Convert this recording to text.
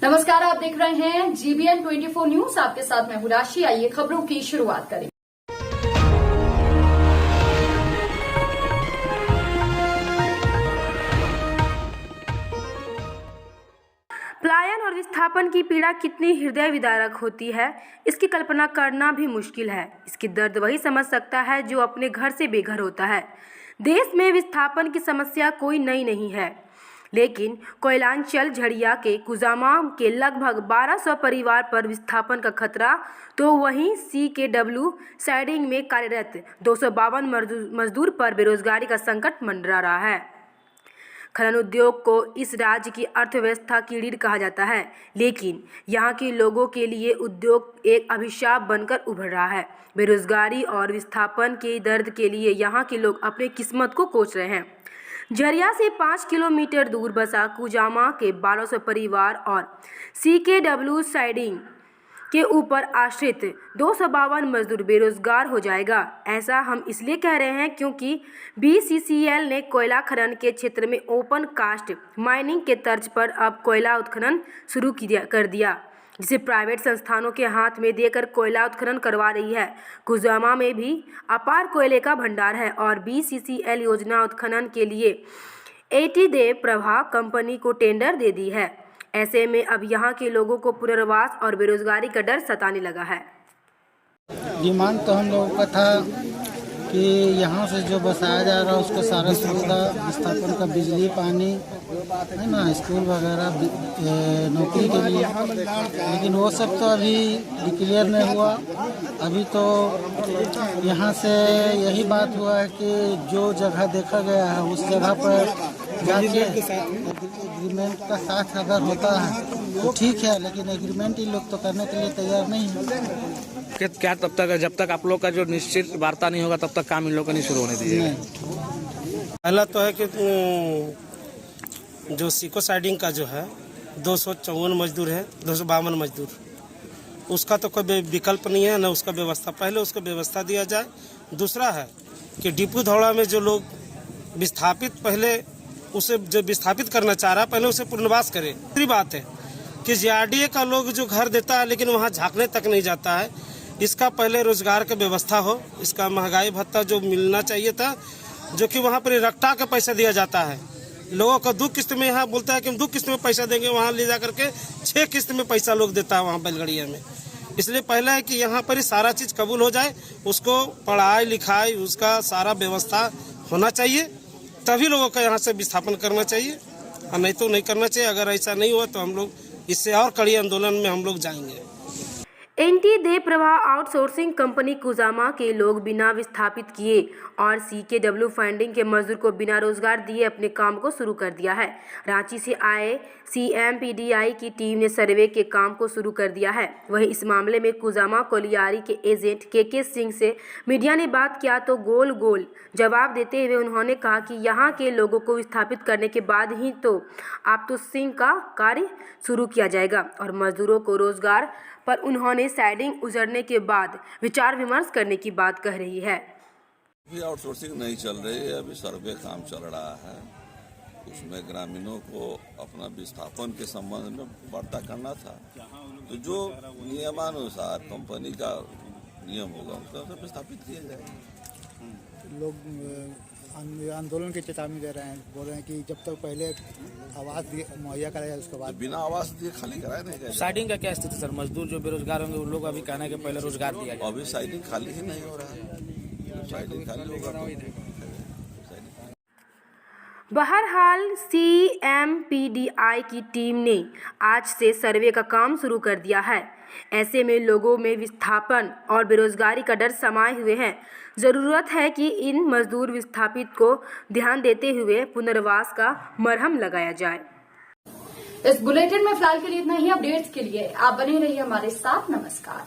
नमस्कार, आप देख रहे हैं GBN 24 न्यूज। आपके साथ मैं हूं राशि। आइए खबरों की शुरुआत करें। पलायन और विस्थापन की पीड़ा कितनी हृदय विदारक होती है, इसकी कल्पना करना भी मुश्किल है। इसकी दर्द वही समझ सकता है जो अपने घर से बेघर होता है। देश में विस्थापन की समस्या कोई नई नहीं है, लेकिन कोयलांचल झड़िया के कुजामा के लगभग 1200 परिवार पर विस्थापन का खतरा, तो वहीं CKW साइडिंग में कार्यरत 252 मजदूर पर बेरोजगारी का संकट मंडरा रहा है। खनन उद्योग को इस राज्य की अर्थव्यवस्था की रीढ़ कहा जाता है, लेकिन यहाँ के लोगों के लिए उद्योग एक अभिशाप बनकर उभर रहा है। बेरोजगारी और विस्थापन के दर्द के लिए यहाँ के लोग अपने किस्मत को कोस रहे हैं। झरिया से 5 किलोमीटर दूर बसा कुजामा के 1200 परिवार और CKW साइडिंग के ऊपर आश्रित 252 मजदूर बेरोजगार हो जाएगा। ऐसा हम इसलिए कह रहे हैं क्योंकि BCCL ने कोयला खनन के क्षेत्र में ओपन कास्ट माइनिंग के तर्ज पर अब कोयला उत्खनन शुरू कर दिया, जिसे प्राइवेट संस्थानों के हाथ में देकर कोयला उत्खनन करवा रही है। कुजामा में भी अपार कोयले का भंडार है और BCCL योजना उत्खनन के लिए AT देव प्रभा कंपनी को टेंडर दे दी है। ऐसे में अब यहाँ के लोगों को पुनर्वास और बेरोजगारी का डर सताने लगा है। डिमांड तो हम लोगों का था कि यहाँ से जो बसाया जा रहा है उसको सारा सुविधा विस्थापन का बिजली पानी है ना, स्कूल वगैरह, नौकरी के लिए, लेकिन वो सब तो अभी डिक्लेयर नहीं हुआ। अभी तो यहाँ से यही बात हुआ है कि जो जगह देखा गया है उस जगह पर जाके एग्रीमेंट का साथ अगर होता है तो ठीक है, लेकिन एग्रीमेंट ही लोग तो करने के लिए तैयार नहीं है। क्या तब तक, जब तक आप लोग का जो निश्चित वार्ता नहीं होगा तब तक काम इन लोग का नहीं शुरू होने दीजिएगा? पहला तो है कि जो सीको साइडिंग का जो है 254 मजदूर है, 252 मजदूर, उसका तो कोई विकल्प नहीं है, न उसका व्यवस्था, पहले उसको व्यवस्था दिया जाए। दूसरा है कि डिपू धौड़ा में जो लोग विस्थापित, पहले उसे जो विस्थापित करना चाह रहा है पहले उसे पुनर्वास करे। दूसरी बात है कि JRDA का लोग जो घर देता है लेकिन वहाँ झांकने तक नहीं जाता है, इसका पहले रोजगार का व्यवस्था हो। इसका महंगाई भत्ता जो मिलना चाहिए था, जो कि वहाँ पर रट्टा का पैसा दिया जाता है। लोगों को 2 किस्त में, यहाँ बोलता है कि हम 2 किस्त में पैसा देंगे, वहाँ ले जा करके 6 किस्त में पैसा लोग देता है वहाँ बैलगाड़िया में। इसलिए पहला है कि यहाँ पर ही सारा चीज़ कबूल हो जाए, उसको पढ़ाई लिखाई उसका सारा व्यवस्था होना चाहिए, तभी लोगों का यहाँ से विस्थापन करना चाहिए, और नहीं तो नहीं करना चाहिए। अगर ऐसा नहीं हुआ तो हम लोग इससे और कड़ी आंदोलन में हम लोग जाएंगे। AT Dev Prabha outsourcing company कुजामा के लोग बिना विस्थापित किए और CKW फंडिंग के मजदूर को बिना रोजगार दिए अपने काम को शुरू कर दिया है। रांची से आए CMPDI की टीम ने सर्वे के काम को शुरू कर दिया है। वहीं इस मामले में कुजामा कोलियारी के एजेंट KK सिंह से मीडिया ने बात किया तो गोल गोल जवाब देते हुए उन्होंने कहा कि यहाँ के लोगों को विस्थापित करने के बाद ही तो आउटसोर्सिंग का कार्य शुरू किया जाएगा और मजदूरों को रोजगार पर उन्होंने साइडिंग उजड़ने के बाद विचार विमर्श करने की बात कह रही है। अभी आउटसोर्सिंग नहीं चल रही है, अभी सर्वे काम चल रहा है। उसमें ग्रामीणों को अपना विस्थापन के संबंध में वार्ता करना था, तो जो नियमानुसार कंपनी का नियम होगा उसका विस्थापित किया जाएगा। लोग आंदोलन की चेतावनी दे रहे हैं, बोल रहे हैं कि जब तक पहले आवास मुहैया कराया जाए उसके बाद, तो बिना आवास दिए खाली कराया नहीं जाएगा। साइडिंग का क्या स्थिति सर? मजदूर जो बेरोजगार होंगे उन लोग अभी कहना है कि पहले रोजगार दिया जाए। अभी साइडिंग खाली ही नहीं हो रहा है, साइडिंग खाली होगा तो बहरहाल CMPDI की टीम ने आज से सर्वे का काम शुरू कर दिया है। ऐसे में लोगों में विस्थापन और बेरोजगारी का डर समाये हुए हैं। ज़रूरत है कि इन मजदूर विस्थापित को ध्यान देते हुए पुनर्वास का मरहम लगाया जाए। इस बुलेटिन में फिलहाल के लिए इतना ही। अपडेट्स के लिए आप बने रहिए हमारे साथ। नमस्कार।